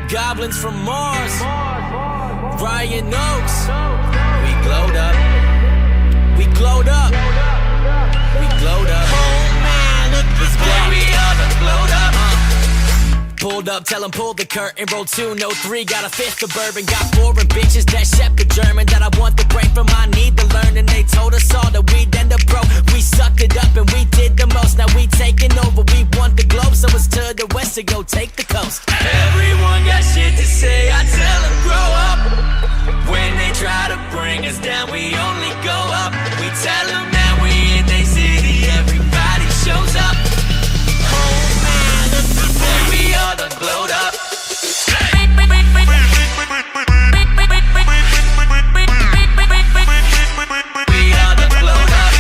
Goblins from Mars, Ryan Oaks. We glowed up. We glowed up. We glowed up. Oh man, look this way. We are the glowed up. Pulled up, tell 'em pull the curtain. Roll 2, no 3, got a fifth of bourbon. Got 4 bitches that shepherd German. That I want the brain from, I need to learn. And they told us all that we'd end up broke. We sucked it up and we did the most. Now we taking over, we want the globe. So it's to the west to go take the coast. Everyone got shit to say, I tell them grow up. When they try to bring us down, we only go up. We tell them that we in they city, everybody shows up. Oh man, we are the glowed up. We are the glowed up.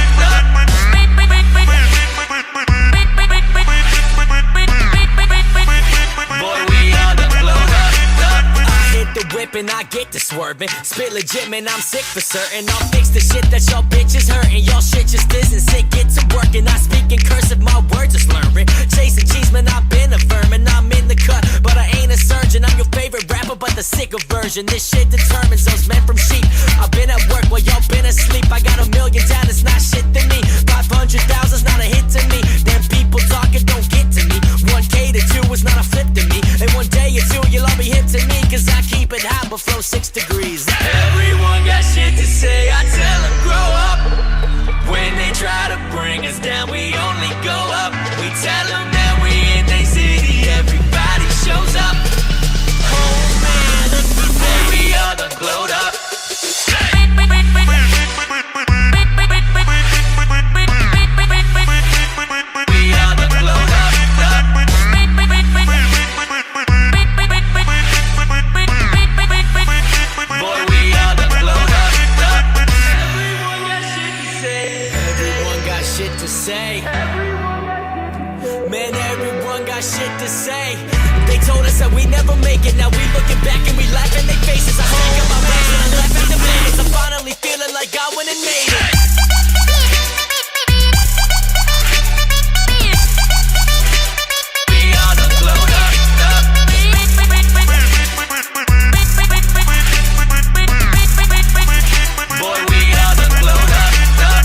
Boy, we are the glowed up. I hit the whip and I get to swerving. Spit legit, man, I'm sick for certain. I'll fix the shit that y'all bitches hurting. Y'all shit just isn't sick, get to work. And I speak in cursive, my words are slurring. Chasing cheese, man, I've been a vermin. I'm in the cut, but I ain't a surgeon. I'm your favorite rapper, but the sicker version. This shit determines those men from sheep. I've been at work while y'all been asleep. I got $1 million down, it's not shit to me. 500,000's not a hit to me. Them people talking don't get to me. 1K to 2 is not a flip to me. And one day or two you'll all be hip to me. Cause I keep it hot but flow 6 degrees. Everyone got shit to say, I tell them grow up. When they try to bring us down, we only go up. We tell them that we in they city, everybody shows up. Oh man, we are the glowed up. We are the glowed up. Boy, we are the glowed up. Everyone got shit to say. Everyone got shit to say. Man, everyone got shit to say. They told us that we never make it. Now we looking back and we laugh in their faces. I hang up my bags and I laugh at the minutes. I'm finally feeling like I went and made it. We are the glowed up. Boy, we are the glowed up.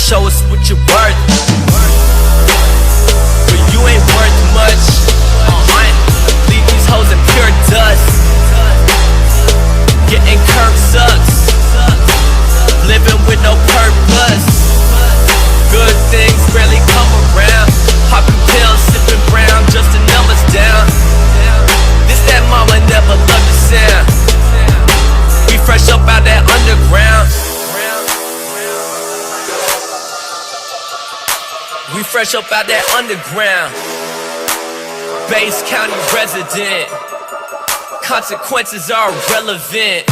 show us what you're worth. But you ain't worth much. Leave these hoes in pure dust. Getting curb sucks. Living with no purpose. Good things rarely come around. Popping pills, sipping brown, just the numbers down. This that mama never loved the sound. We fresh up out that underground. We fresh up out that underground. Bass County resident. Consequences are irrelevant.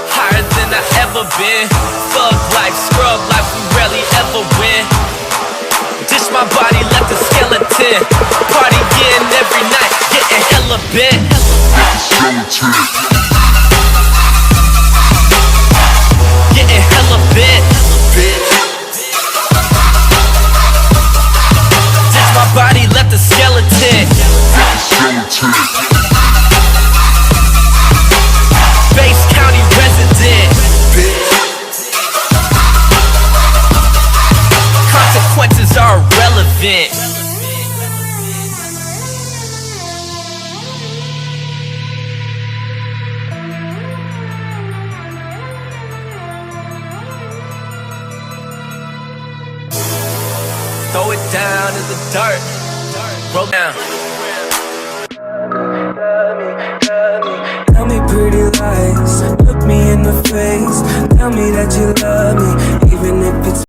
Higher than I ever been. Thug life, scrub life, we rarely ever win. Dish my body, left a skeleton. Partying every night, getting hella bent. Getting hella bent. Dish my body, left a skeleton. Bass County resident. Consequences are irrelevant. Throw it down in the dirt. Roll down. Tell me pretty lies, look me in the face. Tell me that you love me, even if it's